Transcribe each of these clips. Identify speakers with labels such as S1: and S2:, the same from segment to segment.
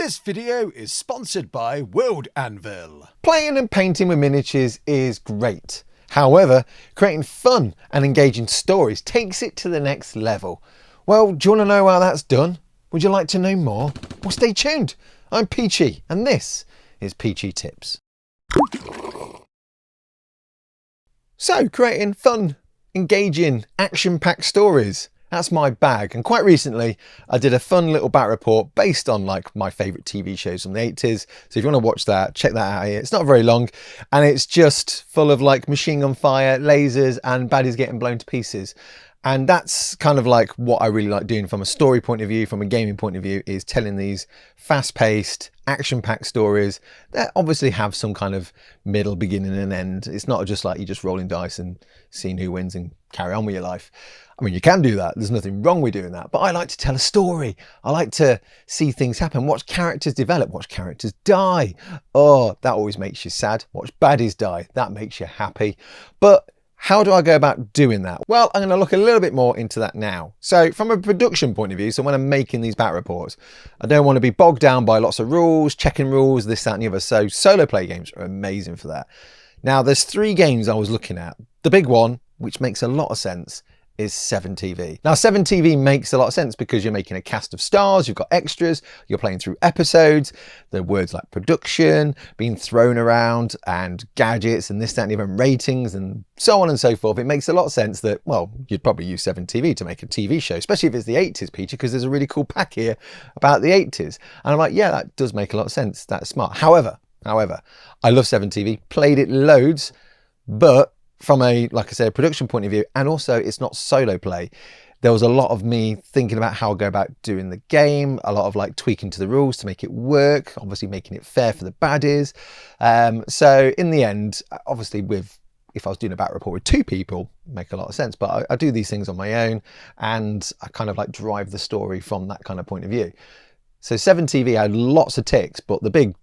S1: This video is sponsored by World Anvil.
S2: Playing and painting with miniatures is great. However, creating fun and engaging stories takes it to the next level. Well, do you want to know how that's done? Would you like to know more? Well, stay tuned. I'm Peachy, and this is Peachy Tips. So, creating fun, engaging, action-packed stories. That's my bag. And quite recently, I did a fun little bat report based on like my favourite TV shows from the 80s. So if you want to watch that, check that out here. It's not very long and it's just full of like machine gun fire, lasers and baddies getting blown to pieces. And that's kind of like what I really like doing from a story point of view, from a gaming point of view, is telling these fast-paced, action-packed stories that obviously have some kind of middle, beginning and end. It's not just like you're just rolling dice and seeing who wins and carry on with your life. I mean, you can do that. There's nothing wrong with doing that. But I like to tell a story. I like to see things happen, watch characters develop, watch characters die. Oh, that always makes you sad. Watch baddies die. That makes you happy. But how do I go about doing that? Well, I'm going to look a little bit more into that now. So from a production point of view, so when I'm making these bat reports, I don't want to be bogged down by lots of rules, checking rules, this, that and the other. So solo play games are amazing for that. Now, there's 3 games I was looking at. The big one, which makes a lot of sense, is 7TV. Now 7TV makes a lot of sense because you're making a cast of stars, you've got extras, you're playing through episodes, the words like production being thrown around and gadgets and this, that and even ratings and so on and so forth. It makes a lot of sense that, well, you'd probably use 7TV to make a TV show, especially if it's the 80s, Peachy, because there's a really cool pack here about the 80s. And I'm like, yeah, that does make a lot of sense. That's smart. However, I love 7TV, played it loads, but from a, like I said, production point of view, and also it's not solo play. There was a lot of me thinking about how I go about doing the game, a lot of like tweaking to the rules to make it work, obviously making it fair for the baddies. So in the end, obviously if I was doing a bat report with 2 people, make a lot of sense, but I do these things on my own and I kind of like drive the story from that kind of point of view. So 7TV had lots of ticks, but the big,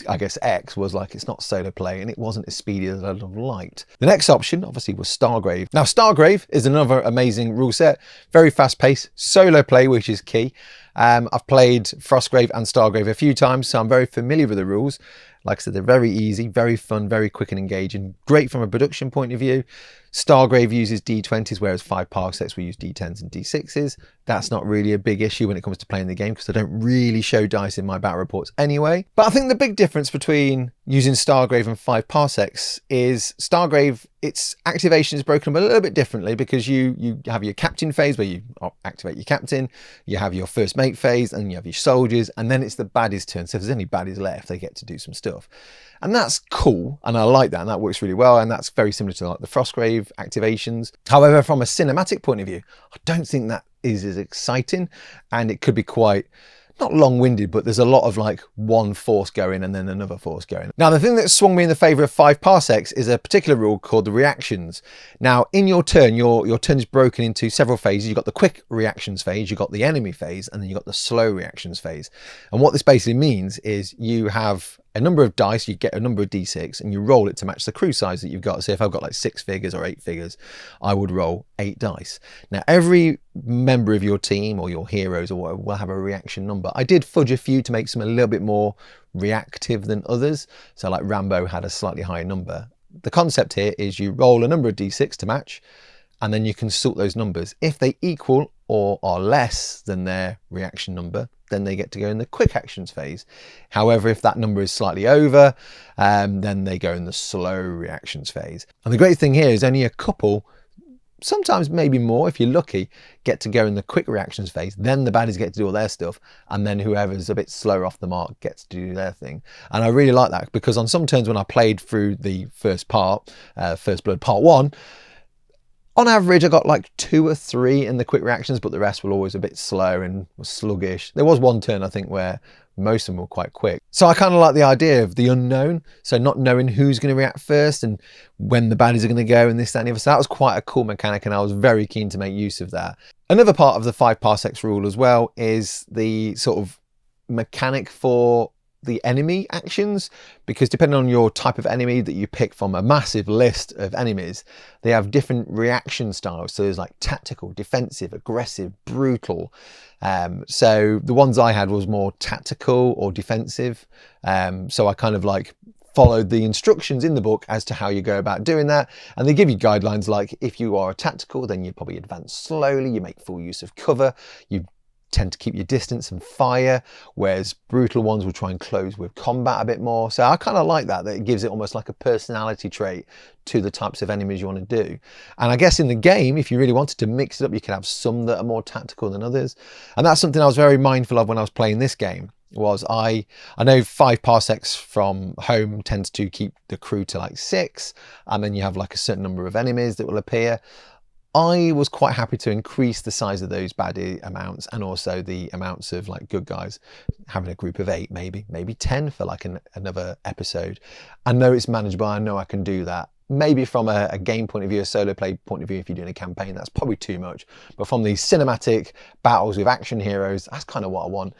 S2: I guess, X was like, it's not solo play and it wasn't as speedy as I'd have liked. The next option obviously was Stargrave. Now Stargrave is another amazing rule set, very fast paced, solo play, which is key. I've played Frostgrave and Stargrave a few times, so I'm very familiar with the rules. Like I said, they're very easy, very fun, very quick and engaging, great from a production point of view. Stargrave uses D20s, whereas 5 parsecs will use D10s and D6s. That's not really a big issue when it comes to playing the game because I don't really show dice in my battle reports anyway. But I think the big difference between using Stargrave and 5 parsecs is Stargrave, its activation is broken up a little bit differently because you have your captain phase where you activate your captain, you have your first mate phase and you have your soldiers, and then it's the baddies' turn. So if there's any baddies left, they get to do some stuff. And that's cool, and I like that, and that works really well, and that's very similar to like the Frostgrave activations. However, from a cinematic point of view, I don't think that is as exciting, and it could be quite, not long-winded, but there's a lot of like one force going and then another force going. Now, the thing that swung me in the favour of 5 parsecs is a particular rule called the reactions. Now, in your turn, your turn is broken into several phases. You've got the quick reactions phase, you've got the enemy phase, and then you've got the slow reactions phase. And what this basically means is you have a number of dice, you get a number of D6 and you roll it to match the crew size that you've got. So if I've got like 6 figures or 8 figures, I would roll 8 dice. Now, every member of your team or your heroes or whatever will have a reaction number. I did fudge a few to make some a little bit more reactive than others. So like Rambo had a slightly higher number. The concept here is you roll a number of D6 to match, and then you can sort those numbers. If they equal or are less than their reaction number, then they get to go in the quick actions phase. However, if that number is slightly over, then they go in the slow reactions phase. And the great thing here is only a couple, sometimes maybe more if you're lucky, get to go in the quick reactions phase. Then the baddies get to do all their stuff, and then whoever's a bit slower off the mark gets to do their thing. And I really like that because on some turns when I played through the first part, First Blood Part 1, on average, I got like 2 or 3 in the quick reactions, but the rest were always a bit slow and sluggish. There was one turn, I think, where most of them were quite quick. So I kind of like the idea of the unknown. So not knowing who's going to react first and when the baddies are going to go and this, that and the other. So that was quite a cool mechanic and I was very keen to make use of that. Another part of the 5 parsecs rule as well is the sort of mechanic for the enemy actions, because depending on your type of enemy that you pick from a massive list of enemies, they have different reaction styles. So there's like tactical, defensive, aggressive, brutal. So the ones I had was more tactical or defensive. So I kind of like followed the instructions in the book as to how you go about doing that. And they give you guidelines like, if you are a tactical, then you probably advance slowly, you make full use of cover, you tend to keep your distance and fire, whereas brutal ones will try and close with combat a bit more. So I kind of like that it gives it almost like a personality trait to the types of enemies you want to do. And I guess in the game, if you really wanted to mix it up, you could have some that are more tactical than others. And that's something I was very mindful of when I was playing this game. Was I know 5 parsecs from home tends to keep the crew to like 6, and then you have like a certain number of enemies that will appear. I was quite happy to increase the size of those baddie amounts, and also the amounts of like good guys, having a group of 8, maybe 10 for like another episode. I know it's manageable, I know I can do that. Maybe from a game point of view, a solo play point of view, if you're doing a campaign, that's probably too much. But from the cinematic battles with action heroes, that's kind of what I want.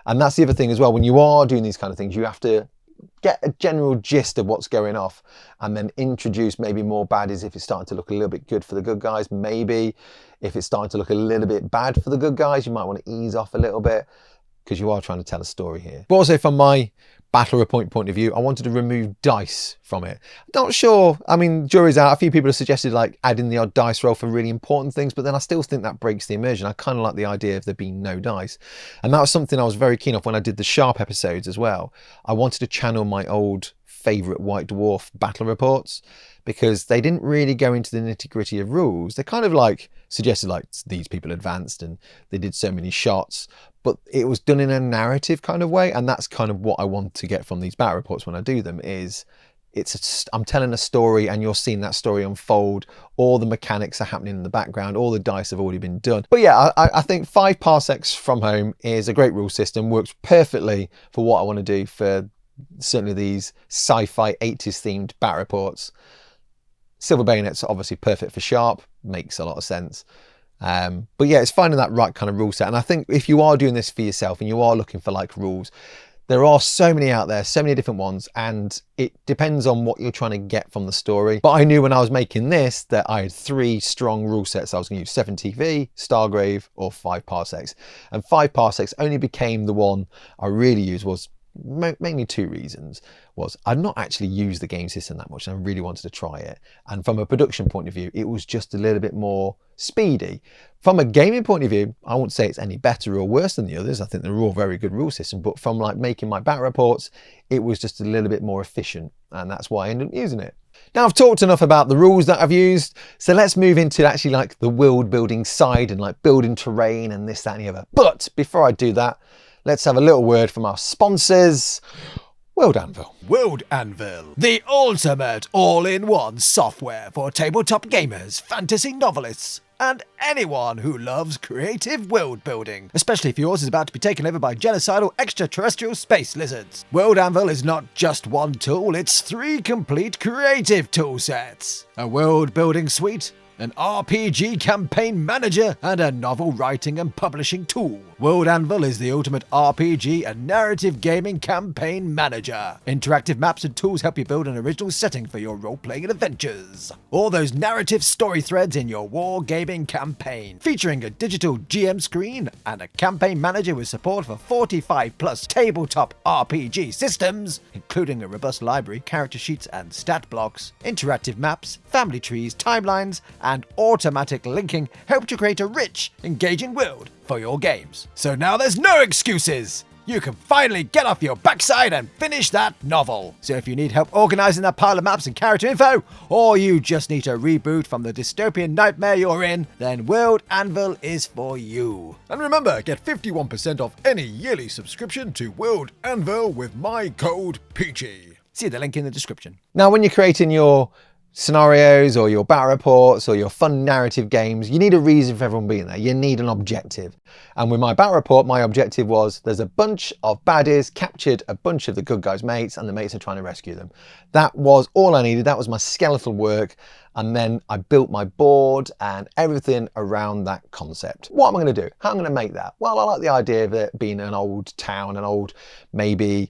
S2: And that's the other thing as well, when you are doing these kind of things, you have to get a general gist of what's going off, and then introduce maybe more baddies if it's starting to look a little bit good for the good guys. Maybe if it's starting to look a little bit bad for the good guys, you might want to ease off a little bit, because you are trying to tell a story here. But also from my battle report point of view, I wanted to remove dice from it. Not sure, I mean, jury's out. A few people have suggested like adding the odd dice roll for really important things, but then I still think that breaks the immersion. I kind of like the idea of there being no dice. And that was something I was very keen off when I did the Sharp episodes as well. I wanted to channel my old favourite White Dwarf battle reports, because they didn't really go into the nitty-gritty of rules. They kind of like suggested like these people advanced and they did so many shots, but it was done in a narrative kind of way. And that's kind of what I want to get from these battle reports when I do them, is I'm telling a story and you're seeing that story unfold. All the mechanics are happening in the background. All the dice have already been done. But yeah, I think 5 parsecs from home is a great rule system, works perfectly for what I want to do for certainly these sci-fi 80s themed bat reports. Silver Bayonet's obviously perfect for Sharp, makes a lot of sense. But yeah, it's finding that right kind of rule set. And I think if you are doing this for yourself and you are looking for like rules, there are so many out there, so many different ones, and it depends on what you're trying to get from the story. But I knew when I was making this that I had 3 strong rule sets. I was going to use 7 TV, Stargrave, or 5 parsecs. And 5 parsecs only became the one I really used, was mainly 2 reasons. Was I'd not actually used the game system that much and I really wanted to try it. And from a production point of view, it was just a little bit more speedy. From a gaming point of view, I won't say it's any better or worse than the others. I think they're all very good rule system, but from like making my bat reports, it was just a little bit more efficient, and that's why I ended up using it. Now I've talked enough about the rules that I've used, so let's move into actually like the world building side and like building terrain and this, that and the other. But before I do that, let's have a little word from our sponsors, World Anvil.
S1: World Anvil, the ultimate all-in-one software for tabletop gamers, fantasy novelists, and anyone who loves creative world building, especially if yours is about to be taken over by genocidal extraterrestrial space lizards. World Anvil is not just one tool, it's 3 complete creative tool sets. A world building suite, an RPG campaign manager, and a novel writing and publishing tool. World Anvil is the ultimate RPG and narrative gaming campaign manager. Interactive maps and tools help you build an original setting for your role-playing adventures. All those narrative story threads in your wargaming campaign, featuring a digital GM screen and a campaign manager with support for 45 plus tabletop RPG systems, including a robust library, character sheets and stat blocks. Interactive maps, family trees, timelines, and automatic linking help to create a rich, engaging world for your games. So now there's no excuses! You can finally get off your backside and finish that novel. So if you need help organizing that pile of maps and character info, or you just need to reboot from the dystopian nightmare you're in, then World Anvil is for you.
S3: And remember, get 51% off any yearly subscription to World Anvil with my code Peachy.
S1: See the link in the description.
S2: Now when you're creating your scenarios or your battle reports or your fun narrative games, you need a reason for everyone being there. You need an objective. And with my battle report, my objective was there's a bunch of baddies captured a bunch of the good guys' mates and the mates are trying to rescue them. That was all I needed. That was my skeletal work. And then I built my board and everything around that concept. What am I going to do? How am I going to make that? Well, I like the idea of it being an old town, an old maybe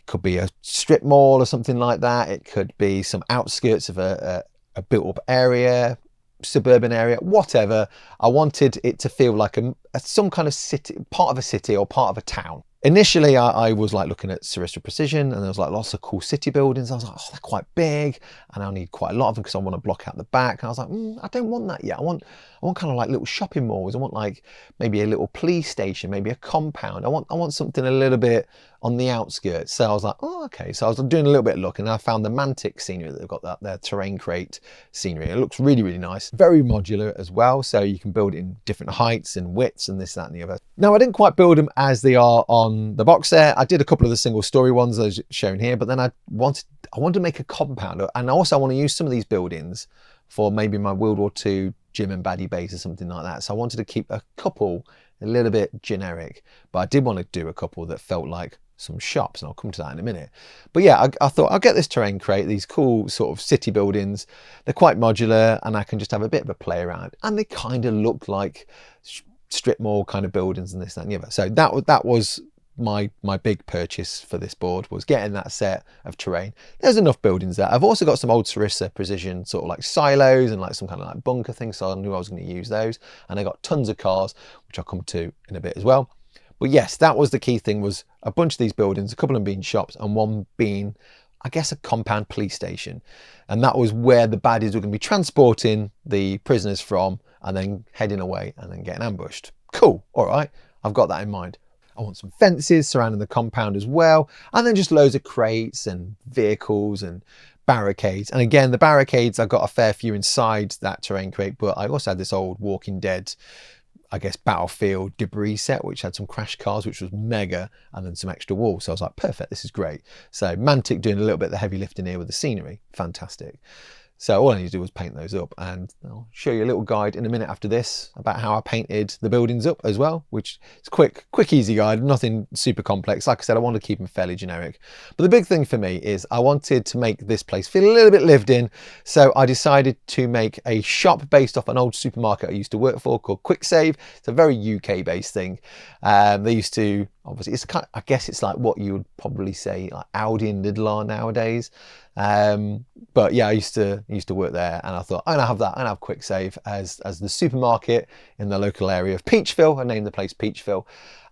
S2: could be a strip mall or something like that. It could be some outskirts of a built-up area, suburban area, whatever. I wanted it to feel like some kind of city, part of a city or part of a town. Initially, I was like looking at Sarissa Precision, and there was like lots of cool city buildings. I was like, oh, they're quite big, and I'll need quite a lot of them because I want to block out the back. And I was like, I don't want that yet. I want kind of like little shopping malls. I want like maybe a little police station, maybe a compound. I want something a little bit on the outskirts. So I was like, oh, okay. So I was doing a little bit of looking, and I found the Mantic scenery that they've got, their terrain crate scenery. It looks really, really nice. Very modular as well. So you can build it in different heights and widths and this, that, and the other. Now, I didn't quite build them as they are on the box set. I did a couple of the single story ones as shown here, but then I wanted to make a compound, and also I want to use some of these buildings for maybe my World War II gym and baddie base or something like that. So I wanted to keep a couple a little bit generic, but I did want to do a couple that felt like some shops, and I'll come to that in a minute. But yeah, I thought I'll get this terrain crate, these cool sort of city buildings. They're quite modular, and I can just have a bit of a play around, and they kind of look like strip mall kind of buildings and this, that, and the other. So that was my big purchase for this board, was getting that set of terrain. There's enough buildings there. I've also got some old Sarissa Precision sort of like silos and like some kind of like bunker thing, so I knew I was going to use those. And I got tons of cars, which I'll come to in a bit as well. But yes, that was the key thing, was a bunch of these buildings, a couple of them being shops and one being, I guess, a compound police station. And that was where the baddies were going to be transporting the prisoners from and then heading away and then getting ambushed. Cool. All right. I've got that in mind. I want some fences surrounding the compound as well. And then just loads of crates and vehicles and barricades. And again, the barricades, I got a fair few inside that terrain crate, but I also had this old Walking Dead, I guess, battlefield debris set, which had some crash cars, which was mega, and then some extra walls. So I was like, perfect, this is great. So Mantic doing a little bit of the heavy lifting here with the scenery. Fantastic. So all I need to do was paint those up, and I'll show you a little guide in a minute after this about how I painted the buildings up as well, which is quick, easy guide, nothing super complex. Like I said, I want to keep them fairly generic. But the big thing for me is I wanted to make this place feel a little bit lived in. So I decided to make a shop based off an old supermarket I used to work for called Quick Save. It's a very UK based thing. They used to, obviously, it's kind of, I guess it's like what you would probably say like Aldi and Lidl are nowadays. But yeah, I used to work there, and I thought, I'm gonna have that, and have Quick Save as the supermarket in the local area of Peachville. I named the place Peachville.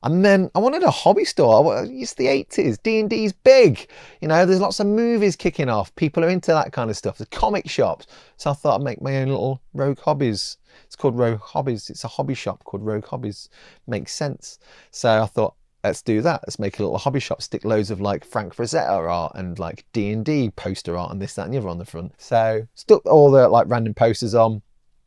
S2: And then I wanted a hobby store. It's the 80s, D&D's big. You know, there's lots of movies kicking off. People are into that kind of stuff. The comic shops. So I thought I'd make my own little Rogue Hobbies. It's called Rogue Hobbies. It's a hobby shop called Rogue Hobbies. Makes sense. So I thought, let's do that. Let's make a little hobby shop, stick loads of like Frank Frazetta art and like D&D poster art and this, that, and the other on the front. So stuck all the like random posters on,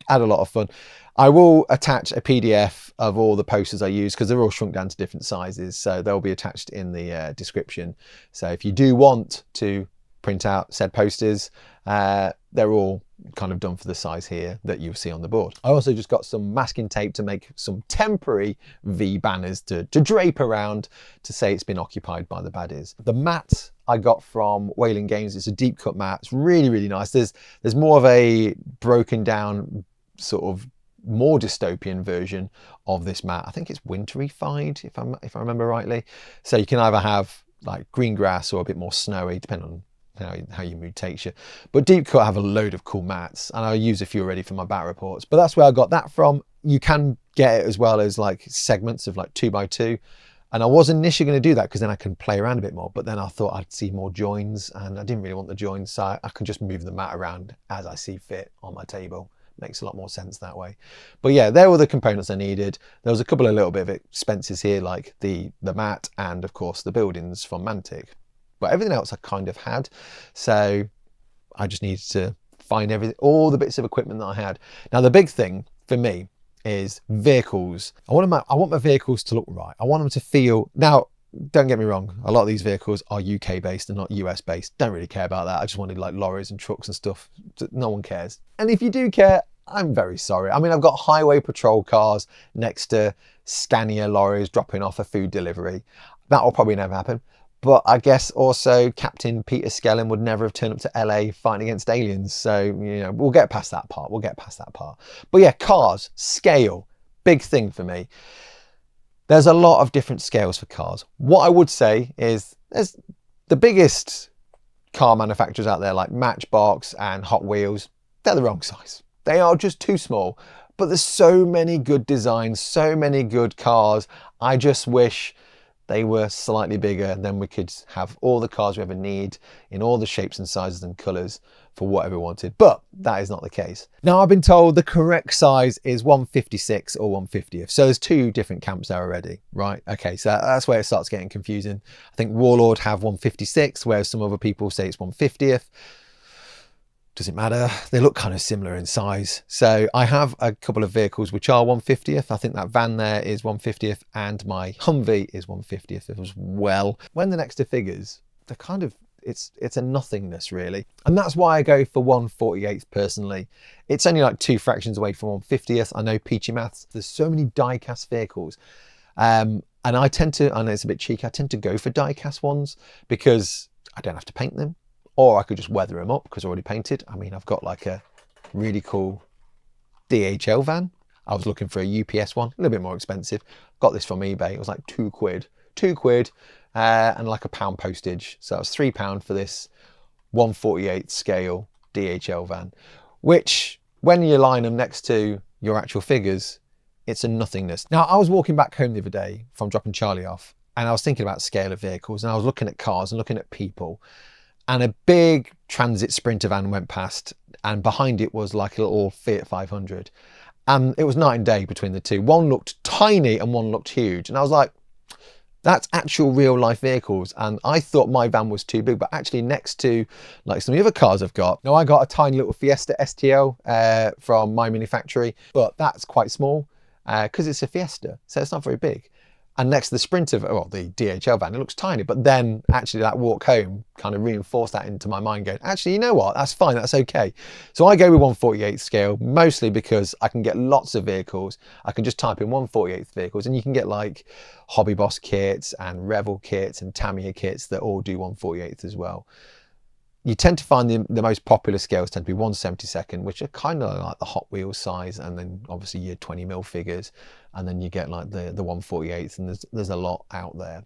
S2: had a lot of fun. I will attach a PDF of all the posters I use because they're all shrunk down to different sizes. So they'll be attached in the description. So if you do want to print out said posters, they're all kind of done for the size here that you'll see on the board. I also just got some masking tape to make some temporary V banners to drape around to say it's been occupied by the baddies. The mat I got from Whaling Games. It's a deep cut mat. It's really, really nice. There's more of a broken down sort of more dystopian version of this mat. I think it's winterified if I remember rightly. So you can either have like green grass or a bit more snowy, depending on how your mood takes you. But Deep Cut have a load of cool mats, and I use a few already for my bat reports. But that's where I got that from. You can get it as well as like segments of like 2x2. And I was initially going to do that because then I can play around a bit more. But then I thought I'd see more joins, and I didn't really want the joins, so I can just move the mat around as I see fit on my table. Makes a lot more sense that way. But yeah, there were the components I needed. There was a couple of little bit of expenses here, like the mat and of course the buildings from Mantic. But everything else I kind of had. So I just needed to find all the bits of equipment that I had. Now the big thing for me is vehicles. I want my vehicles to look right. I want them to feel, now don't get me wrong, a lot of these vehicles are UK based and not US based. Don't really care about that. I just wanted like lorries and trucks and stuff. No one cares. And if you do care, I'm very sorry. I mean, I've got highway patrol cars next to Scania lorries dropping off a food delivery. That will probably never happen. But I guess also Captain Peter Skellin would never have turned up to LA fighting against aliens. So, you know, we'll get past that part. But yeah, cars, scale, big thing for me. There's a lot of different scales for cars. What I would say is there's The biggest car manufacturers out there like Matchbox and Hot Wheels, they're the wrong size. They are just too small. But there's so many good designs, so many good cars. I just wish they were slightly bigger, and then we could have all the cars we ever need in all the shapes and sizes and colours for whatever we wanted. But that is not the case. Now, I've been told the correct size is 156 or 150th. So there's two different camps there already, right? Okay, so that's where it starts getting confusing. I think Warlord have 156, whereas some other people say it's 150th. Doesn't matter. They look kind of similar in size. So I have a couple of vehicles which are 150th. I think that van there is 150th and my Humvee is 150th as well. When the next to figures, they're kind of, it's a nothingness really. And that's why I go for 148th personally. It's only like 2 fractions away from 150th. I know Peachy maths. There's so many die-cast vehicles. And I tend to, I know it's a bit cheeky, I tend to go for die-cast ones because I don't have to paint them. Or I could just weather them up because they're already painted. I mean, I've got like a really cool DHL van. I was looking for a UPS one, a little bit more expensive. Got this from eBay. It was like £2. £2 and like £1 postage. So it was £3 for this 1/48 scale DHL van, which when you line them next to your actual figures, it's a nothingness. Now, I was walking back home the other day from dropping Charlie off, and I was thinking about scale of vehicles, and I was looking at cars and looking at people. And a big Transit Sprinter van went past, and behind it was like a little Fiat 500. And it was night and day between the two. One looked tiny and one looked huge. And I was like, that's actual real life vehicles. And I thought my van was too big, but actually next to like some of the other cars I've got. Now I got a tiny little Fiesta STL from my manufactory, but that's quite small because it's a Fiesta. So it's not very big. And next to the Sprinter, well, the DHL van, it looks tiny. But then actually that walk home kind of reinforced that into my mind going, actually, you know what? That's fine. That's okay. So I go with 1/48 scale, mostly because I can get lots of vehicles. I can just type in 1/48 vehicles and you can get like Hobby Boss kits and Revel kits and Tamiya kits that all do 1/48 as well. You tend to find the most popular scales tend to be 1/72, which are kind of like the Hot Wheels size, and then obviously your 20mm figures, and then you get like the 1/48, and there's a lot out there.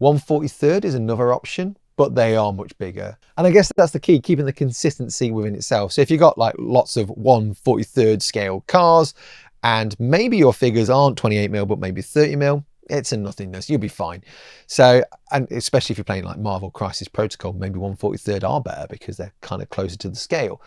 S2: 1/43 is another option, but they are much bigger. And I guess that's the key, keeping the consistency within itself. So if you've got like lots of 1/43 scale cars, and maybe your figures aren't 28mm, but maybe 30mm, it's a nothingness, you'll be fine. So, and especially if you're playing like Marvel Crisis Protocol, maybe 1/43 are better because they're kind of closer to the scale.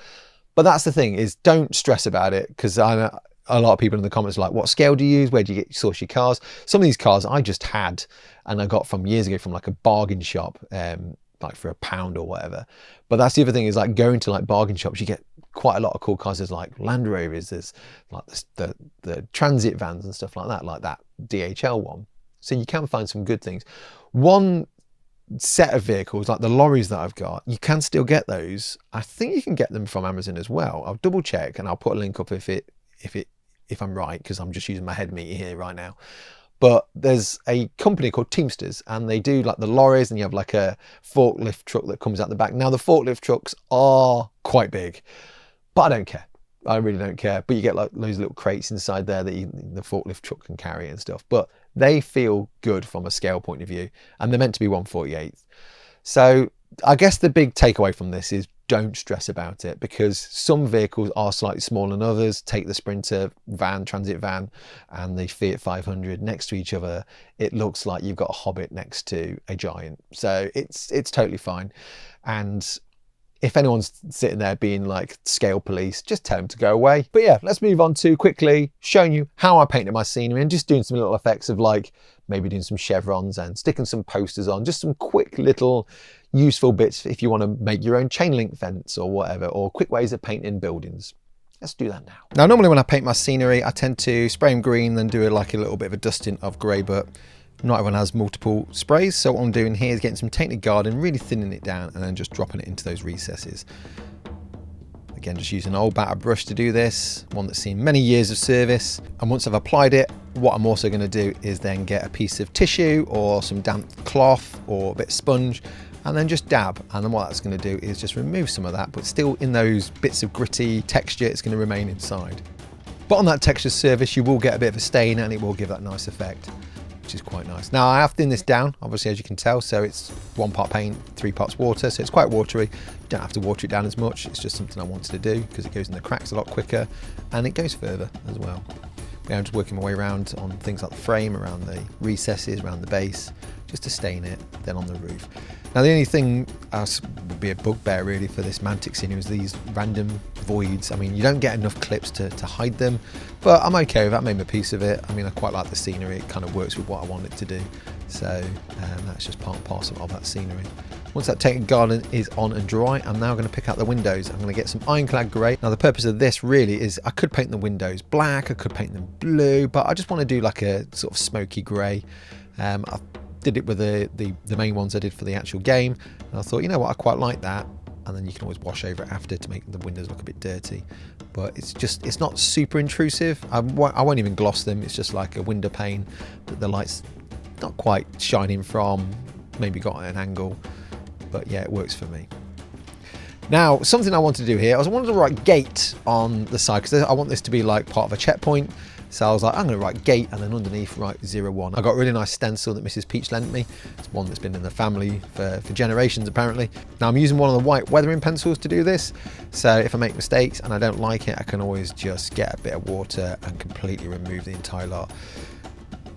S2: But that's the thing, is don't stress about it, because I know a lot of people in the comments are like, what scale do you use? Where do you source your cars? Some of these cars I just had and I got from years ago from like a bargain shop, like for £1 or whatever. But that's the other thing, is like going to like bargain shops, you get quite a lot of cool cars. There's like Land Rovers, there's like the transit vans and stuff like that DHL one. So you can find some good things. One set of vehicles, like the lorries that I've got, you can still get those. I think you can get them from Amazon as well. I'll double check and I'll put a link up if I'm right, because I'm just using my head meter here right now. But there's a company called Teamsters, and they do like the lorries, and you have like a forklift truck that comes out the back. Now the forklift trucks are quite big, but I don't care. I really don't care. But you get like those little crates inside there that the forklift truck can carry and stuff. But they feel good from a scale point of view, and they're meant to be 1/48. So I guess the big takeaway from this is don't stress about it, because some vehicles are slightly smaller than others. Take the Sprinter van, transit van, and the Fiat 500 next to each other. It looks like you've got a Hobbit next to a Giant. So it's totally fine. And if anyone's sitting there being like scale police, just tell them to go away. But yeah, let's move on to quickly showing you how I painted my scenery and just doing some little effects of like maybe doing some chevrons and sticking some posters on, just some quick little useful bits if you want to make your own chain link fence or whatever, or quick ways of painting buildings. Let's do that now. Now, normally when I paint my scenery, I tend to spray them green, then do like a little bit of a dusting of grey, but not everyone has multiple sprays. So what I'm doing here is getting some Tainted Garden, really thinning it down, and then just dropping it into those recesses. Again, just using an old batter brush to do this, one that's seen many years of service. And once I've applied it, what I'm also going to do is then get a piece of tissue or some damp cloth or a bit of sponge, and then just dab. And then what that's going to do is just remove some of that, but still in those bits of gritty texture, it's going to remain inside. But on that textured surface, you will get a bit of a stain, and it will give that nice effect. which is quite nice. Now I have thinned this down, obviously, as you can tell, so it's 1 part paint, 3 parts water, so it's quite watery. You don't have to water it down as much, it's just something I wanted to do because it goes in the cracks a lot quicker and it goes further as well. But I'm just working my way around on things like the frame, around the recesses, around the base, just to stain it, then on the roof. Now the only thing would be a bugbear really for this Mantic scenery is these random voids. I mean, you don't get enough clips to hide them, but I'm okay with that. I made a piece of it. I mean, I quite like the scenery. It kind of works with what I want it to do. So that's just part and parcel of that scenery. Once that Tainted Garden is on and dry, I'm now going to pick out the windows. I'm going to get some Ironclad Grey. Now the purpose of this really is I could paint the windows black, I could paint them blue, but I just want to do like a sort of smoky grey. I did it with the main ones I did for the actual game, and I thought, you know what, I quite like that, and then you can always wash over it after to make the windows look a bit dirty. But it's not super intrusive. I won't even gloss them. It's just like a window pane that the light's not quite shining from, maybe got at an angle, but yeah, it works for me. Now, something I want to do here, I wanted to write gate on the side because I want this to be like part of a checkpoint. So I was like, I'm going to write gate and then underneath write 01. I got a really nice stencil that Mrs. Peach lent me. It's one that's been in the family for generations apparently. Now I'm using one of the white weathering pencils to do this. So if I make mistakes and I don't like it, I can always just get a bit of water and completely remove the entire lot.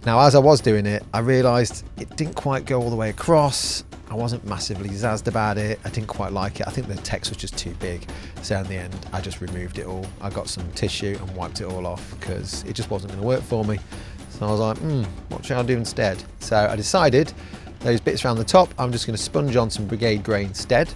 S2: Now as I was doing it, I realised it didn't quite go all the way across. I wasn't massively zazzed about it. I didn't quite like it. I think the text was just too big. So in the end, I just removed it all. I got some tissue and wiped it all off because it just wasn't going to work for me. So I was like, what shall I do instead? So I decided those bits around the top, I'm just going to sponge on some Brigade Grey instead.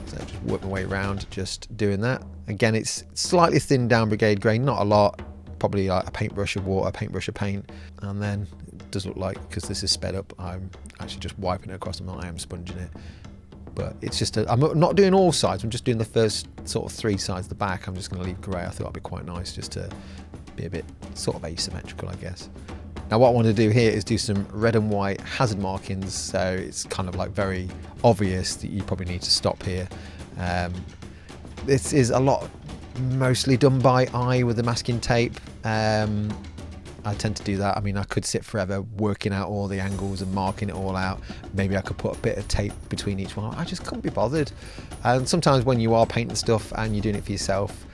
S2: So just work my way around just doing that. Again, it's slightly thinned down Brigade Grey, not a lot. Probably like a paintbrush of water, a paintbrush of paint, and then it does look like, because this is sped up, I'm actually just wiping it across. I am sponging it, but it's just I'm not doing all sides. I'm just doing the first sort of 3 sides. The back I'm just going to leave grey. I thought that'd be quite nice just to be a bit sort of asymmetrical, I guess. Now what I want to do here is do some red and white hazard markings, so it's kind of like very obvious that you probably need to stop here. This is a lot mostly done by eye with the masking tape. I tend to do that. I mean, I could sit forever working out all the angles and marking it all out. Maybe I could put a bit of tape between each one. I just couldn't be bothered. And sometimes when you are painting stuff and you're doing it for yourself,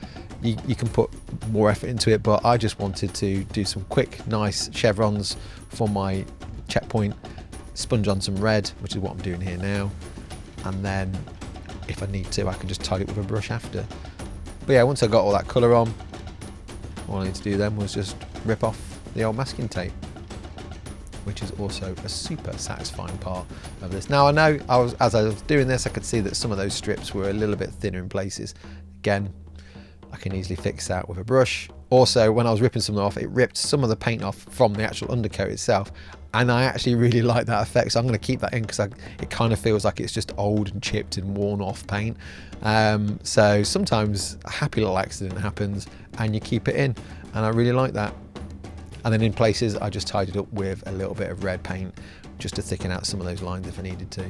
S2: you can put more effort into it, but I just wanted to do some quick, nice chevrons for my checkpoint, sponge on some red, which is what I'm doing here now, and then if I need to, I can just tidy it with a brush after. But yeah, once I got all that colour on, all I need to do then was just rip off the old masking tape, which is also a super satisfying part of this. Now I know as I was doing this, I could see that some of those strips were a little bit thinner in places. Again, I can easily fix that with a brush. Also, when I was ripping some off, it ripped some of the paint off from the actual undercoat itself, and I actually really like that effect, so I'm going to keep that in because it kind of feels like it's just old and chipped and worn off paint. So sometimes a happy little accident happens and you keep it in, and I really like that. And then in places I just tidied up with a little bit of red paint just to thicken out some of those lines if I needed to.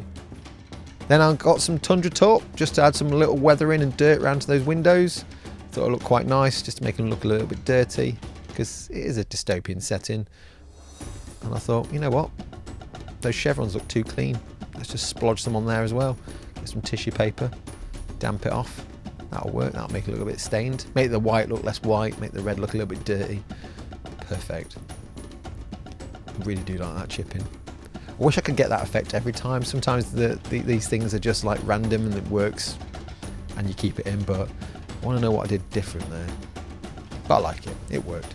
S2: Then I got some Tundra Talk just to add some little weathering and dirt around to those windows. Thought it looked quite nice just to make them look a little bit dirty because it is a dystopian setting. And I thought, you know what, those chevrons look too clean. Let's just splodge some on there as well. Get some tissue paper, damp it off. That'll work. That'll make it look a bit stained. Make the white look less white, make the red look a little bit dirty. Perfect. I really do like that chipping. I wish I could get that effect every time. Sometimes these things are just like random and it works and you keep it in, but I want to know what I did different there. But I like it. It worked.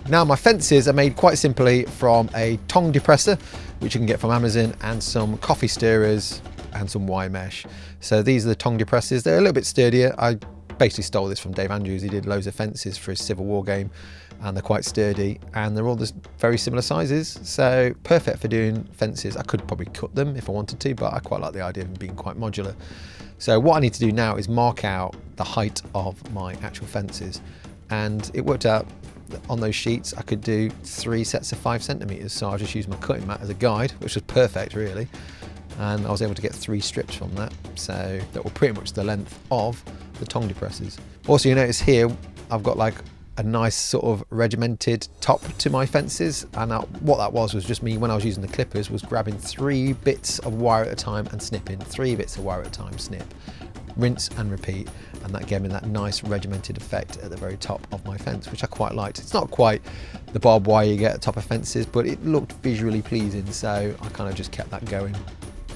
S2: Now my fences are made quite simply from a tongue depressor, which you can get from Amazon, and some coffee stirrers and some wire mesh. So these are the tongue depressors. They're a little bit sturdier. I basically stole this from Dave Andrews. He did loads of fences for his Civil War game, and they're quite sturdy, and they're all just very similar sizes, so perfect for doing fences. I could probably cut them if I wanted to, but I quite like the idea of them being quite modular. So what I need to do now is mark out the height of my actual fences, and it worked out that on those sheets I could do 3 sets of 5 centimeters. So I just used my cutting mat as a guide, which was perfect really, and I was able to get 3 strips from that, so that were pretty much the length of the tongue depressors. Also, you notice here I've got like a nice sort of regimented top to my fences, and what that was just me, when I was using the clippers, was grabbing 3 bits of wire at a time and snipping, 3 bits of wire at a time, snip, rinse and repeat, and that gave me that nice regimented effect at the very top of my fence, which I quite liked. It's not quite the barbed wire you get at the top of fences, but it looked visually pleasing, so I kind of just kept that going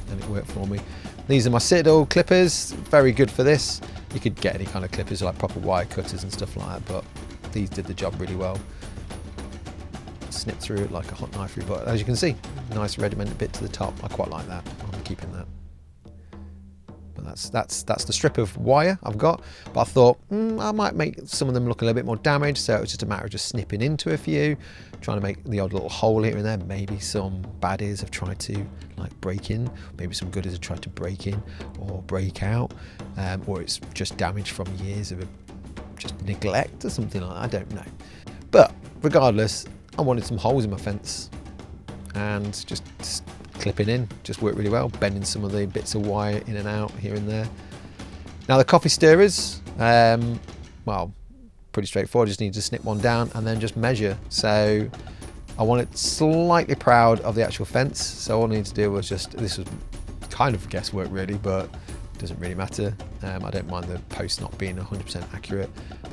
S2: and it worked for me. These are my Citadel clippers, very good for this. You could get any kind of clippers like proper wire cutters and stuff like that, but these did the job really well. Snip through it like a hot knife through, but as you can see, nice regimented bit to the top. I quite like that. I'm keeping that. But that's the strip of wire I've got. But I thought I might make some of them look a little bit more damaged, so it's just a matter of just snipping into a few, trying to make the odd little hole here and there. Maybe some baddies have tried to like break in, maybe some goodies have tried to break in or break out, or it's just damage from years of just neglect or something like that. I don't know. But regardless, I wanted some holes in my fence, and just clipping in just worked really well, bending some of the bits of wire in and out here and there. Now the coffee stirrers, well, pretty straightforward. Just need to snip one down and then just measure. So I wanted slightly proud of the actual fence, so all I needed to do was just, this was kind of guesswork really, but it doesn't really matter. I don't mind the post not being 100% accurate,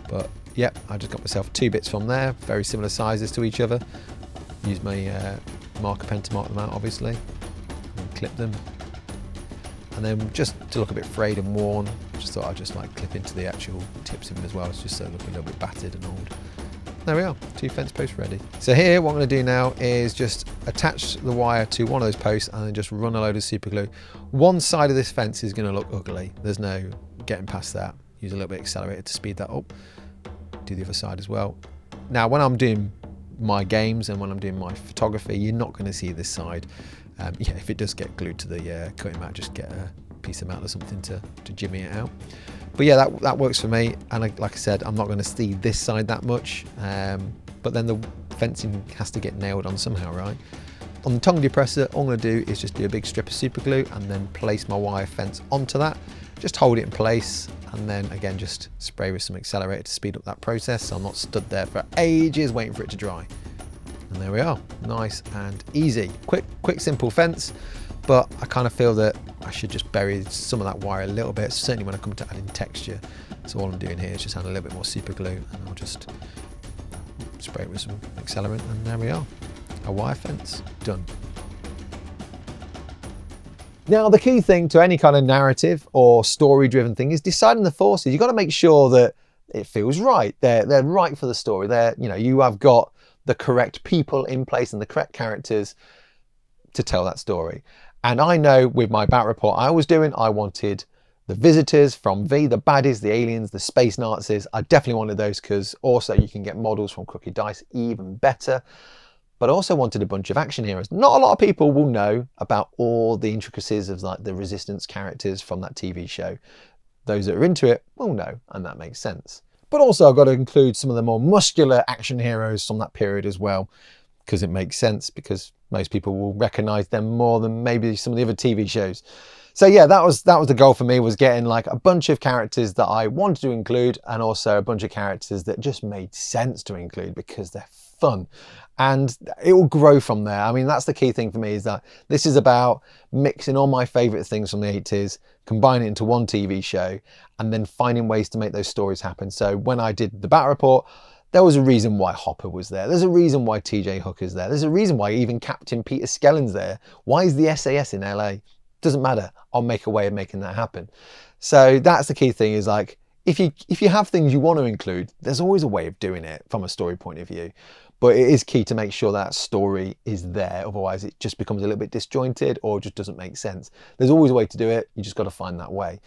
S2: but yep, I just got myself 2 bits from there, very similar sizes to each other. Use my marker pen to mark them out, obviously, and clip them. And then just to look a bit frayed and worn, just thought I'd just like clip into the actual tips of them as well, just so they look a little bit battered and old. There we are, 2 fence posts ready. So here, what I'm going to do now is just attach the wire to one of those posts and then just run a load of super glue. One side of this fence is going to look ugly. There's no getting past that. Use a little bit of accelerator to speed that up. Do the other side as well. Now, when I'm doing my games and when I'm doing my photography, you're not going to see this side. Yeah, if it does get glued to the cutting mat, just get a piece of metal or something to jimmy it out. But yeah, that works for me, and like I said, I'm not going to see this side that much, but then the fencing has to get nailed on somehow, right? On the tongue depressor, all I'm going to do is just do a big strip of super glue and then place my wire fence onto that, just hold it in place, and then again just spray with some accelerator to speed up that process, so I'm not stood there for ages waiting for it to dry. And there we are, nice and easy. Quick simple fence, but I kind of feel that I should just bury some of that wire a little bit, certainly when I come to adding texture. So all I'm doing here is just add a little bit more super glue, and I'll just spray it with some accelerant, and there we are, a wire fence done. Now, the key thing to any kind of narrative or story-driven thing is deciding the forces. You've got to make sure that it feels right. They're right for the story. You have got the correct people in place and the correct characters to tell that story. And I know with my bat report I wanted the visitors from V, the baddies, the aliens, the space Nazis. I definitely wanted those, because also you can get models from Crooked Dice, even better. But I also wanted a bunch of action heroes. Not a lot of people will know about all the intricacies of like the Resistance characters from that TV show. Those that are into it will know, and that makes sense. But also I've got to include some of the more muscular action heroes from that period as well, because it makes sense, because most people will recognise them more than maybe some of the other TV shows. So yeah, that was the goal for me, was getting like a bunch of characters that I wanted to include, and also a bunch of characters that just made sense to include because they're fun. And it will grow from there. I mean, that's the key thing for me, is that this is about mixing all my favourite things from the 80s, combining it into one TV show, and then finding ways to make those stories happen. So when I did the Bat Report, there was a reason why Hopper was there. There's a reason why TJ Hooker's there. There's a reason why even Captain Peter Skellen's there. Why is the SAS in LA? Doesn't matter. I'll make a way of making that happen. So that's the key thing, is like, if you have things you want to include, there's always a way of doing it from a story point of view. But it is key to make sure that story is there. Otherwise it just becomes a little bit disjointed or just doesn't make sense. There's always a way to do it. You just got to find that way.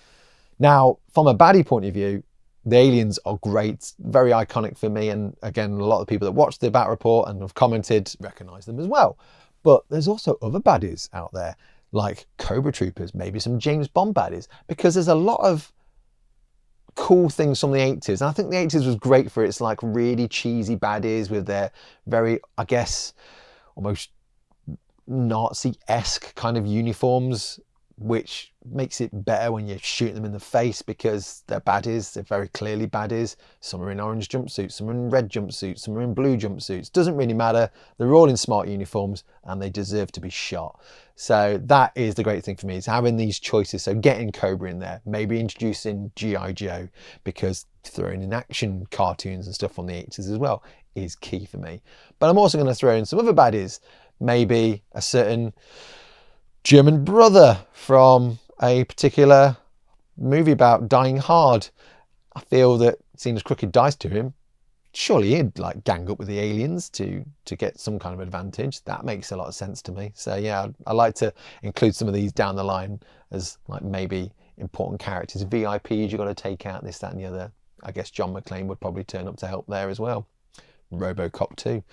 S2: Now, from a baddie point of view, the aliens are great, very iconic for me. And again, a lot of people that watch the Bat Report and have commented recognise them as well. But there's also other baddies out there, like Cobra Troopers, maybe some James Bond baddies, because there's a lot of cool things from the 80s. And I think the 80s was great for its like really cheesy baddies with their very, I guess, almost Nazi-esque kind of uniforms. which makes it better when you shoot them in the face because they're baddies. They're very clearly baddies. Some are in orange jumpsuits, some are in red jumpsuits, some are in blue jumpsuits. Doesn't really matter. They're all in smart uniforms and they deserve to be shot. So that is the great thing for me, is having these choices. So getting Cobra in there, maybe introducing G.I. Joe, because throwing in action cartoons and stuff from the 80s as well is key for me. But I'm also going to throw in some other baddies, maybe a certain German brother from a particular movie about dying hard. I feel that, seeing as Crooked dies to him, surely he'd like gang up with the aliens to get some kind of advantage. That makes a lot of sense to me. So yeah, I like to include some of these down the line as like maybe important characters, VIPs you've got to take out, this, that and the other. I guess John McClane would probably turn up to help there as well. RoboCop 2.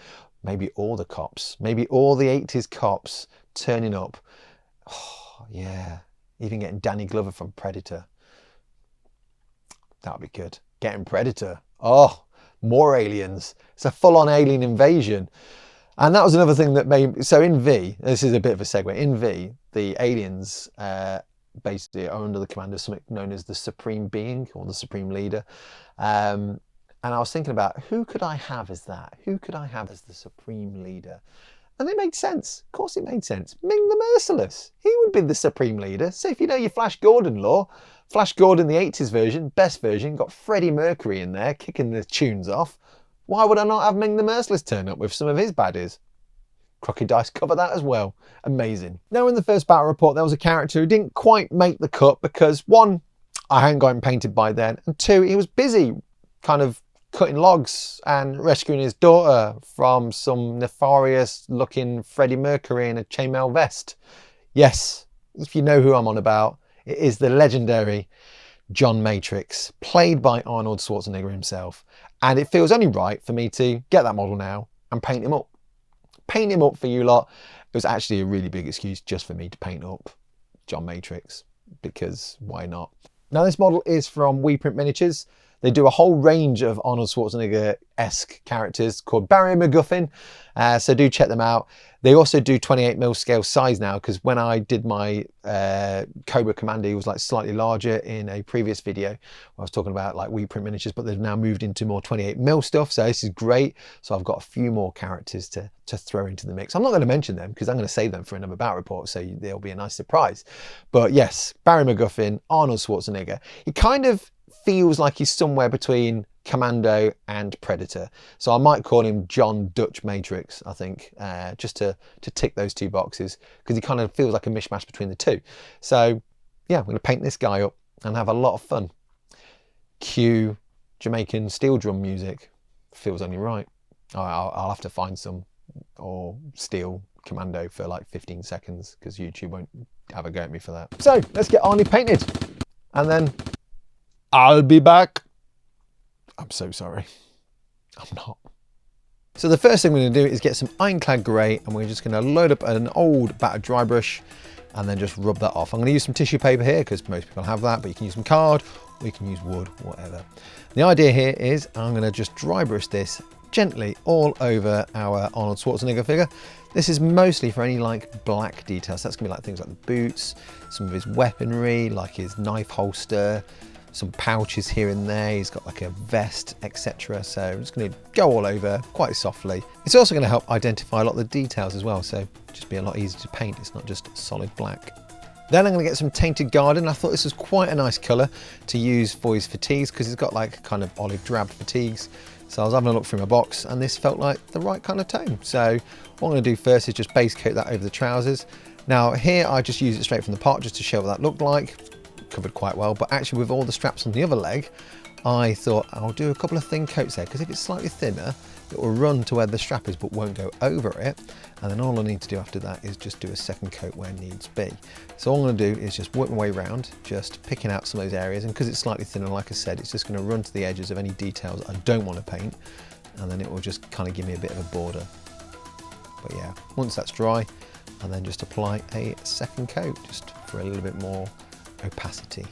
S2: Maybe all the cops, maybe all the 80s cops turning up. Oh, yeah. Even getting Danny Glover from Predator. That would be good. Getting Predator. Oh, more aliens. It's a full-on alien invasion. And that was another thing that made... So in V, this is a bit of a segue. In V, the aliens basically are under the command of something known as the Supreme Being, or the Supreme Leader. And I was thinking about, who could I have as that? Who could I have as the Supreme Leader? And it made sense. Of course it made sense. Ming the Merciless. He would be the Supreme Leader. So if you know your Flash Gordon lore, Flash Gordon, the 80s version, best version, got Freddie Mercury in there, kicking the tunes off. Why would I not have Ming the Merciless turn up with some of his baddies? Crooked Dice cover that as well. Amazing. Now in the first battle report, there was a character who didn't quite make the cut because one, I hadn't got him painted by then, and two, he was busy kind of cutting logs and rescuing his daughter from some nefarious looking Freddie Mercury in a chainmail vest. Yes, if you know who I'm on about, it is the legendary John Matrix, played by Arnold Schwarzenegger himself. And it feels only right for me to get that model now and paint him up. Paint him up for you lot. It was actually a really big excuse just for me to paint up John Matrix, because why not? Now this model is from WePrint Miniatures. They do a whole range of Arnold Schwarzenegger-esque characters called Barry McGuffin, so do check them out. They also do 28mm scale size now, because when I did my Cobra Commander, he was like slightly larger in a previous video. I was talking about like WePrint Miniatures, but they've now moved into more 28mm stuff, so this is great. So I've got a few more characters to throw into the mix. I'm not going to mention them because I'm going to save them for another battle report, so they'll be a nice surprise. But yes, Barry McGuffin, Arnold Schwarzenegger. He kind of feels like he's somewhere between Commando and Predator. So I might call him John Dutch Matrix, I think, just to tick those two boxes, because he kind of feels like a mishmash between the two. So yeah, I'm going to paint this guy up and have a lot of fun. Cue Jamaican steel drum music. Feels only right. I'll have to find some, or steal Commando for like 15 seconds, because YouTube won't have a go at me for that. So let's get Arnie painted, and then I'll be back. I'm so sorry. I'm not. So the first thing we're going to do is get some ironclad grey, and we're just going to load up an old battered dry brush and then just rub that off. I'm going to use some tissue paper here because most people have that, but you can use some card or you can use wood, whatever. The idea here is I'm going to just dry brush this gently all over our Arnold Schwarzenegger figure. This is mostly for any like black details. That's going to be like things like the boots, some of his weaponry, like his knife holster, some pouches here and there. He's got like a vest, etc. So I'm just going to go all over quite softly. It's also going to help identify a lot of the details as well, so just be a lot easier to paint. It's not just solid black. Then I'm going to get some Tainted Garden. I thought this was quite a nice colour to use for his fatigues, because he's got like kind of olive drab fatigues. So I was having a look through my box and this felt like the right kind of tone. So what I'm going to do first is just base coat that over the trousers. Now here I just use it straight from the pot just to show what that looked like. Covered quite well, but actually with all the straps on the other leg, I thought I'll do a couple of thin coats there, because if it's slightly thinner, it will run to where the strap is but won't go over it. And then all I need to do after that is just do a second coat where needs be. So all I'm going to do is just work my way around, just picking out some of those areas, and because it's slightly thinner, like I said, it's just going to run to the edges of any details I don't want to paint, and then it will just kind of give me a bit of a border. But yeah, once that's dry, and then just apply a second coat just for a little bit more opacity.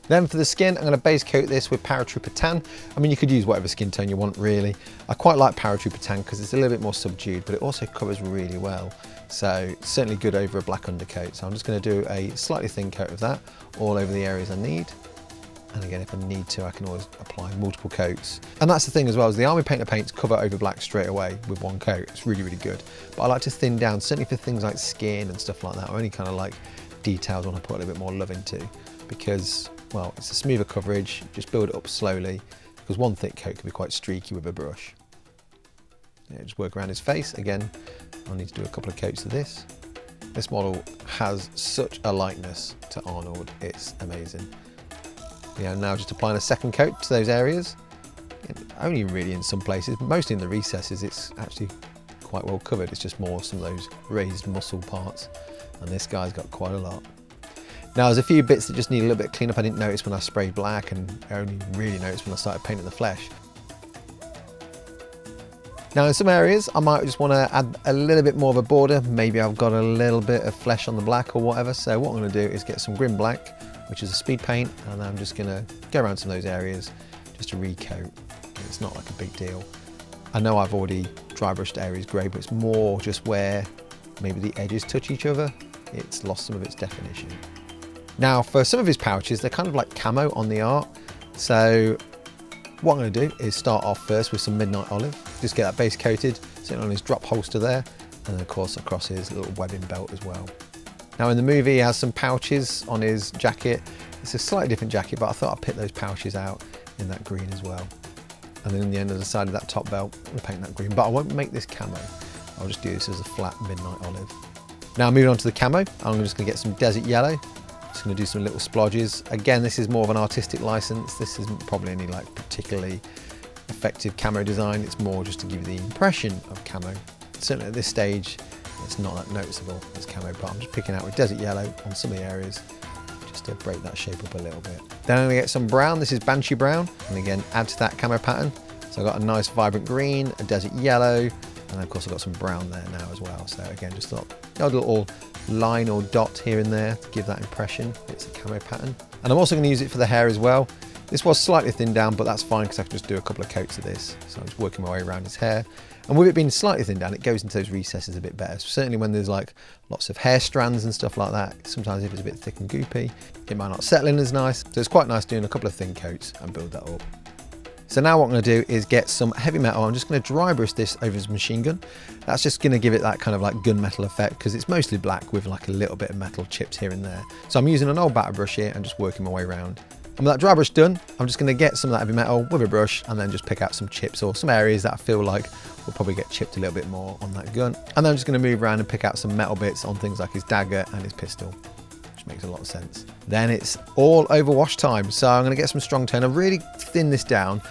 S2: Then for the skin, I'm going to base coat this with Paratrooper Tan. I mean, you could use whatever skin tone you want really. I quite like Paratrooper Tan because it's a little bit more subdued, but it also covers really well. So certainly good over a black undercoat. So I'm just going to do a slightly thin coat of that all over the areas I need. And again, if I need to, I can always apply multiple coats. And that's the thing as well, is the Army Painter paints cover over black straight away with one coat. It's really, really good. But I like to thin down, certainly for things like skin and stuff like that, or any kind of like details I want to put a little bit more love into, because, well, it's a smoother coverage. Just build it up slowly, because one thick coat can be quite streaky with a brush. Yeah, just work around his face. Again, I'll need to do a couple of coats of this. This model has such a likeness to Arnold. It's amazing. Yeah, now just applying a second coat to those areas. Only really in some places, mostly in the recesses, it's actually quite well covered. It's just more some of those raised muscle parts. And this guy's got quite a lot. Now there's a few bits that just need a little bit of cleanup. I didn't notice when I sprayed black, and I only really noticed when I started painting the flesh. Now in some areas I might just want to add a little bit more of a border. Maybe I've got a little bit of flesh on the black or whatever. So what I'm going to do is get some Grim Black, which is a speed paint, and I'm just going to go around some of those areas just to recoat. It's not like a big deal. I know I've already dry brushed areas grey, but it's more just where maybe the edges touch each other. It's lost some of its definition. Now for some of his pouches, they're kind of like camo on the art. So what I'm going to do is start off first with some Midnight Olive. Just get that base coated, sitting on his drop holster there, and then of course across his little webbing belt as well. Now in the movie he has some pouches on his jacket. It's a slightly different jacket, but I thought I'd pick those pouches out in that green as well. And then in the end of the side of that top belt, I'm going to paint that green, but I won't make this camo. I'll just do this as a flat Midnight Olive. Now moving on to the camo, I'm just going to get some Desert Yellow. Just going to do some little splodges. Again, this is more of an artistic license. This isn't probably any like particularly effective camo design. It's more just to give you the impression of camo. Certainly at this stage, it's not that noticeable as camo, but I'm just picking out with Desert Yellow on some of the areas just to break that shape up a little bit. Then I'm going to get some brown. This is Banshee Brown, and again add to that camo pattern. So I've got a nice vibrant green, a Desert Yellow, and of course I've got some brown there now as well. So again, just a little line or dot here and there to give that impression. It's a camo pattern. And I'm also going to use it for the hair as well. This was slightly thinned down, but that's fine because I can just do a couple of coats of this. So I'm just working my way around his hair. And with it being slightly thinned down, it goes into those recesses a bit better. So certainly when there's like lots of hair strands and stuff like that, sometimes if it's a bit thick and goopy, it might not settle in as nice. So it's quite nice doing a couple of thin coats and build that up. So now what I'm going to do is get some heavy metal. I'm just going to dry brush this over his machine gun. That's just going to give it that kind of like gunmetal effect because it's mostly black with like a little bit of metal chips here and there. So I'm using an old batter brush here and just working my way around. And with that dry brush done, I'm just going to get some of that heavy metal with a brush and then just pick out some chips or some areas that I feel like will probably get chipped a little bit more on that gun. And then I'm just going to move around and pick out some metal bits on things like his dagger and his pistol, which makes a lot of sense. Then it's all over wash time. So I'm going to get some strong tone. I really thin this down.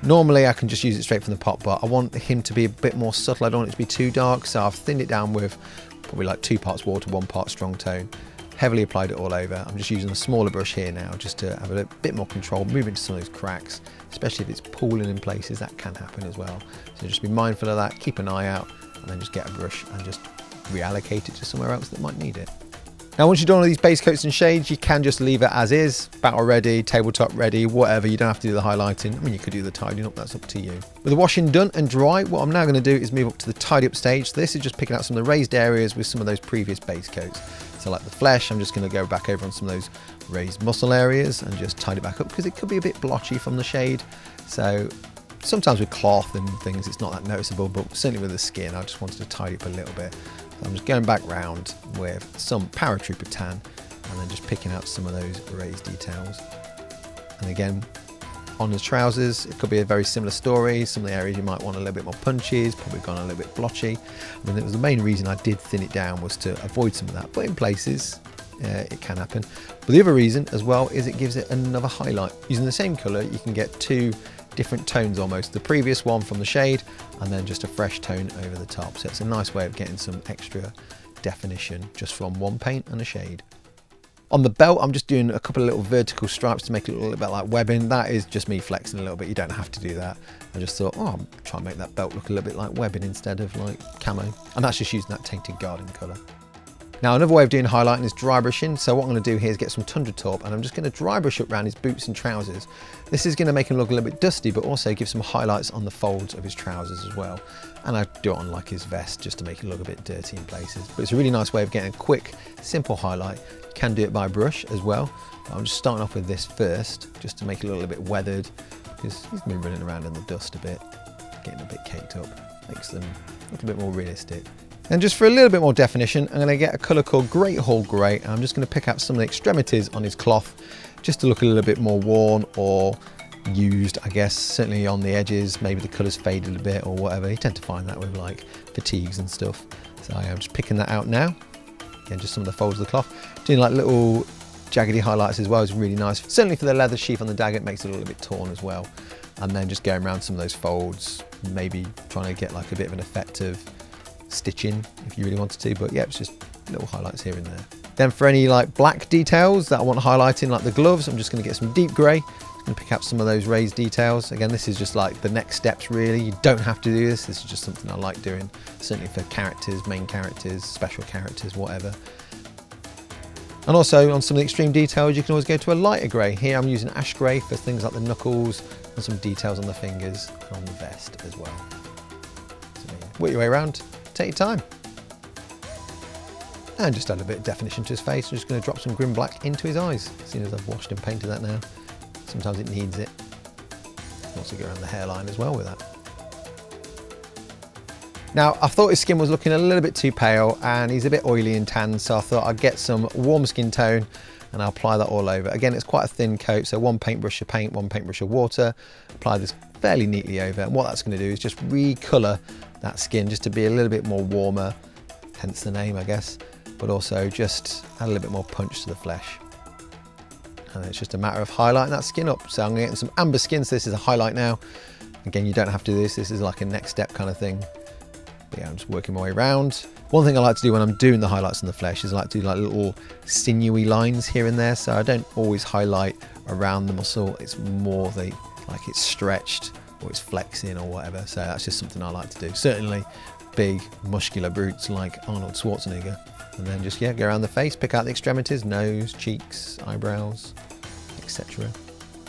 S2: Normally I can just use it straight from the pot, but I want him to be a bit more subtle. I don't want it to be too dark. So I've thinned it down with probably like 2 parts water, 1 part strong tone. Heavily applied it all over. I'm just using a smaller brush here now just to have a bit more control, move into some of those cracks, especially if it's pooling in places, that can happen as well. So just be mindful of that, keep an eye out, and then just get a brush and just reallocate it to somewhere else that might need it. Now once you've done all these base coats and shades, you can just leave it as is, battle ready, tabletop ready, whatever. You don't have to do the highlighting. I mean, you could do the tidying up, that's up to you. With the washing done and dry, what I'm now going to do is move up to the tidy up stage. So this is just picking out some of the raised areas with some of those previous base coats. So like the flesh, I'm just going to go back over on some of those raised muscle areas and just tidy it back up because it could be a bit blotchy from the shade. So sometimes with cloth and things, it's not that noticeable, but certainly with the skin, I just wanted to tidy up a little bit. So I'm just going back round with some paratrooper tan and then just picking out some of those raised details. And again, on his trousers, it could be a very similar story. Some of the areas you might want a little bit more punchy, probably gone a little bit blotchy. I mean, it was the main reason I did thin it down was to avoid some of that, but in places it can happen. But the other reason as well is it gives it another highlight. Using the same colour, you can get 2 different tones almost. The previous one from the shade and then just a fresh tone over the top. So it's a nice way of getting some extra definition just from one paint and a shade. On the belt, I'm just doing a couple of little vertical stripes to make it look a little bit like webbing. That is just me flexing a little bit. You don't have to do that. I just thought, oh, I'm trying to make that belt look a little bit like webbing instead of like camo. And that's just using that Tainted Garden colour. Now another way of doing highlighting is dry brushing. So what I'm going to do here is get some Tundra Taupe and I'm just going to dry brush up around his boots and trousers. This is going to make him look a little bit dusty, but also give some highlights on the folds of his trousers as well. And I do it on like his vest just to make it look a bit dirty in places. But it's a really nice way of getting a quick, simple highlight. You can do it by brush as well. But I'm just starting off with this first, just to make it a little bit weathered, because he's been running around in the dust a bit, getting a bit caked up. Makes them look a bit more realistic. And just for a little bit more definition, I'm going to get a colour called Great Hall Grey, and I'm just going to pick out some of the extremities on his cloth just to look a little bit more worn or used, I guess. Certainly on the edges, maybe the colour's faded a bit or whatever. You tend to find that with like fatigues and stuff. So I'm just picking that out now. Again, just some of the folds of the cloth. Doing like little jaggedy highlights as well is really nice. Certainly for the leather sheath on the dagger, it makes it a little bit torn as well. And then just going around some of those folds, maybe trying to get like a bit of an effect of stitching if you really wanted to, but yeah, it's just little highlights here and there. Then for any like black details that I want highlighting, like the gloves, I'm just going to get some deep grey. I'm going to pick up some of those raised details. Again, this is just like the next steps really. You don't have to do this. This is just something I like doing, certainly for characters, main characters, special characters, whatever. And also on some of the extreme details, you can always go to a lighter grey. Here I'm using ash grey for things like the knuckles and some details on the fingers and on the vest as well. So yeah, work your way around. Take your time. And just add a bit of definition to his face. I'm just going to drop some grim black into his eyes, seeing as I've washed and painted that now. Sometimes it needs it. Also go around the hairline as well with that. Now, I thought his skin was looking a little bit too pale and he's a bit oily and tan, so I thought I'd get some warm skin tone and I'll apply that all over. Again, it's quite a thin coat, so one paintbrush of paint, one paintbrush of water. Apply this fairly neatly over, and what that's going to do is just recolour that skin just to be a little bit more warmer, hence the name, I guess, but also just add a little bit more punch to the flesh. And it's just a matter of highlighting that skin up. So I'm going to get some amber skin, so this is a highlight now. Again, you don't have to do this. This is like a next step kind of thing. But yeah, I'm just working my way around. One thing I like to do when I'm doing the highlights on the flesh is I like to do like little sinewy lines here and there. So I don't always highlight around the muscle. It's more like it's stretched or it's flexing or whatever. So that's just something I like to do. Certainly big muscular brutes like Arnold Schwarzenegger. And then just, yeah, go around the face, pick out the extremities, nose, cheeks, eyebrows, etc.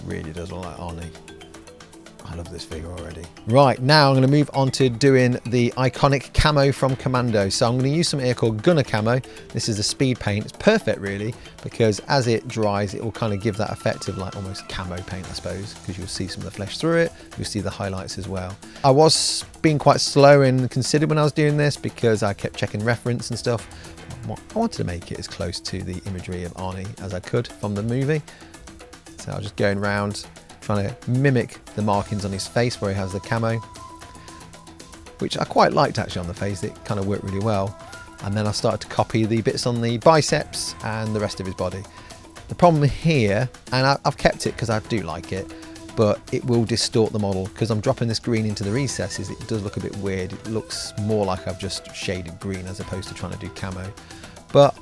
S2: Really does look like Arnie. I love this figure already. Right, now I'm going to move on to doing the iconic camo from Commando. So I'm going to use some here called Gunner Camo. This is the speed paint. It's perfect really, because as it dries, it will kind of give that effect of like almost camo paint, I suppose, because you'll see some of the flesh through it. You'll see the highlights as well. I was being quite slow and considered when I was doing this because I kept checking reference and stuff. I wanted to make it as close to the imagery of Arnie as I could from the movie. So I was just going around trying to mimic the markings on his face where he has the camo, which I quite liked actually on the face. It kind of worked really well. And then I started to copy the bits on the biceps and the rest of his body. The problem here, and I've kept it because I do like it, but it will distort the model because I'm dropping this green into the recesses. It does look a bit weird. It looks more like I've just shaded green as opposed to trying to do camo. But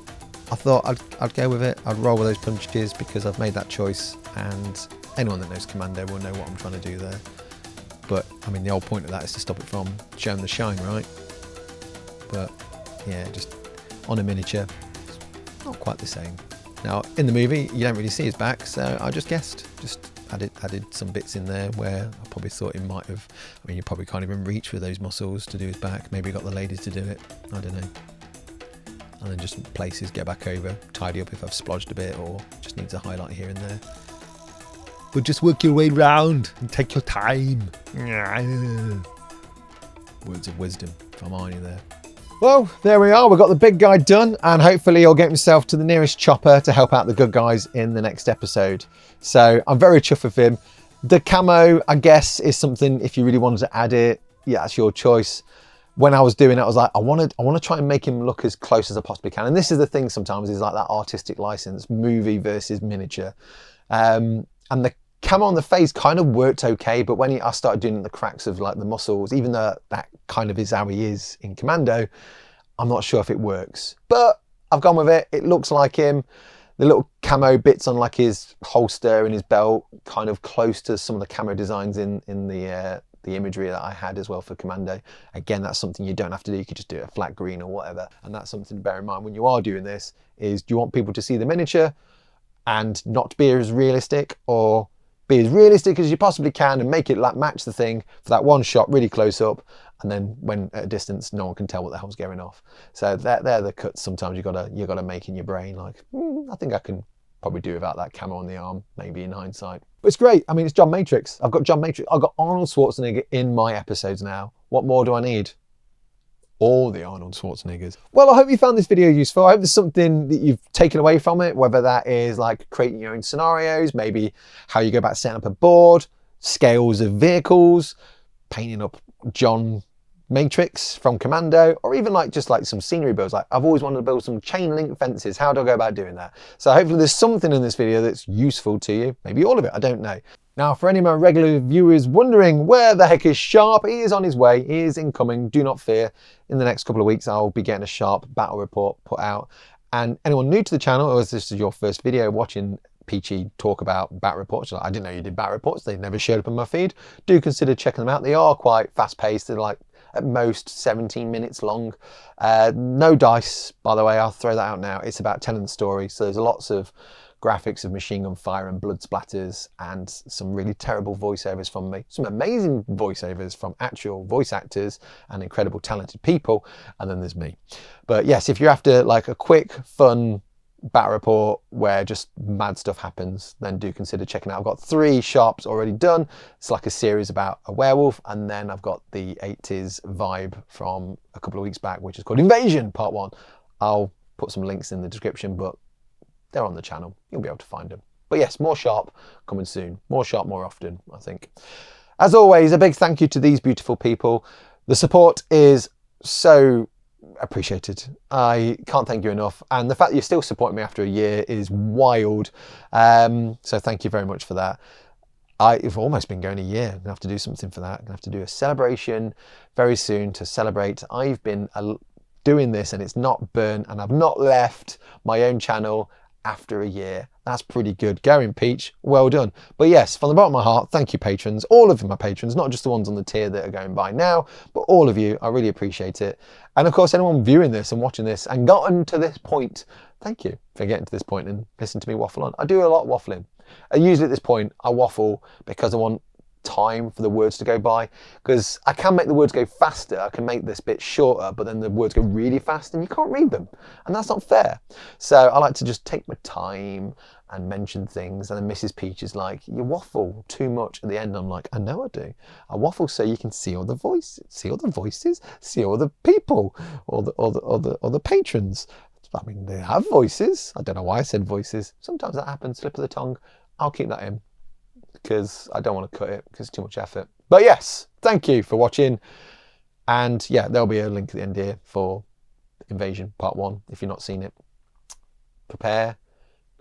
S2: I thought I'd go with it. I'd roll with those punches because I've made that choice, and anyone that knows Commando will know what I'm trying to do there. But I mean, the whole point of that is to stop it from showing the shine, right? But yeah, just on a miniature, it's not quite the same. Now in the movie, you don't really see his back, so I just guessed, just added some bits in there where I probably thought he might have. I mean, you probably can't even reach with those muscles to do his back. Maybe got the ladies to do it. I don't know. And then just places, get back over, tidy up if I've splodged a bit or just needs a highlight here and there. But just work your way round and take your time. Words of wisdom from Arnie there. Well, there we are. We've got the big guy done, and hopefully he'll get himself to the nearest chopper to help out the good guys in the next episode. So I'm very chuffed with him. The camo, I guess, is something, if you really wanted to add it, yeah, that's your choice. When I was doing it, I was like, I want to try and make him look as close as I possibly can. And this is the thing sometimes, is like that artistic license, movie versus miniature. And the camo on the face kind of worked okay, but when I started doing the cracks of like the muscles, even though that kind of is how he is in Commando, I'm not sure if it works. But I've gone with it. It looks like him. The little camo bits on like his holster and his belt, kind of close to some of the camo designs in the the imagery that I had as well for Commando. Again, that's something you don't have to do. You could just do it a flat green or whatever. And that's something to bear in mind when you are doing this, is do you want people to see the miniature and not be as realistic, or be as realistic as you possibly can and make it like match the thing for that one shot really close up, and then when at a distance no one can tell what the hell's going off. So they're the cuts sometimes you gotta make in your brain, like I think I can probably do without that camera on the arm, maybe in hindsight. But it's great. I mean, it's John Matrix. I've got John Matrix. I've got Arnold Schwarzenegger in my episodes now. What more do I need? All the Arnold Schwarzeneggers. Well, I hope you found this video useful. I hope there's something that you've taken away from it, whether that is like creating your own scenarios, maybe how you go about setting up a board, scales of vehicles, painting up John Matrix from Commando, or even like just like some scenery builds. Like I've always wanted to build some chain link fences. How do I go about doing that? So hopefully there's something in this video that's useful to you. Maybe all of it, I don't know. Now, for any of my regular viewers wondering where the heck is Sharp, he is on his way, he is incoming, do not fear. In the next couple of weeks, I'll be getting a Sharp battle report put out. And anyone new to the channel, or if this is your first video watching Peachy talk about bat reports, like, I didn't know you did bat reports, they never showed up in my feed, do consider checking them out. They are quite fast paced, they're like at most 17 minutes long. No dice, by the way, I'll throw that out now. It's about telling the story, so there's lots of graphics of machine gun fire and blood splatters, and some really terrible voiceovers from me. Some amazing voiceovers from actual voice actors and incredible talented people, and then there's me. But yes, if you're after like a quick, fun bat report where just mad stuff happens, then do consider checking out. I've got 3 Sharps already done. It's like a series about a werewolf, and then I've got the 80s vibe from a couple of weeks back, which is called Invasion Part 1. I'll put some links in the description, but they're on the channel. You'll be able to find them. But yes, more Sharp coming soon. More Sharp more often, I think. As always, a big thank you to these beautiful people. The support is so appreciated. I can't thank you enough. And the fact that you're still supporting me after a year is wild. So thank you very much for that. I've almost been going a year. I'm going to have to do something for that. I'm going to have to do a celebration very soon to celebrate. I've been doing this and it's not burnt, and I've not left my own channel after a year. That's pretty good. Gary and Peach, well done. But yes, from the bottom of my heart, thank you patrons, all of my patrons, not just the ones on the tier that are going by now, but all of you. I really appreciate it. And of course, anyone viewing this and watching this and gotten to this point, thank you for getting to this point and listening to me waffle on. I do a lot of waffling. And usually at this point, I waffle because I want time for the words to go by, because I can make the words go faster. I can make this bit shorter, but then the words go really fast and you can't read them, and that's not fair. So I like to just take my time and mention things, and then Mrs. Peach is like, you waffle too much at the end. I'm like, I know I do. I waffle so you can see all the voices, see all the people, all the patrons. I mean, they have voices. I don't know why I said voices. Sometimes that happens, slip of the tongue. I'll keep that in, because I don't want to cut it because it's too much effort. But yes, thank you for watching. And yeah, there'll be a link at the end here for Invasion Part 1 if you've not seen it. Prepare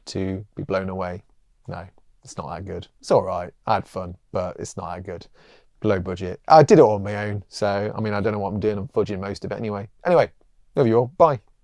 S2: to be blown away. No, it's not that good. It's all right. I had fun, but it's not that good. Low budget. I did it all on my own. So, I mean, I don't know what I'm doing. I'm fudging most of it anyway. Anyway, love you all. Bye.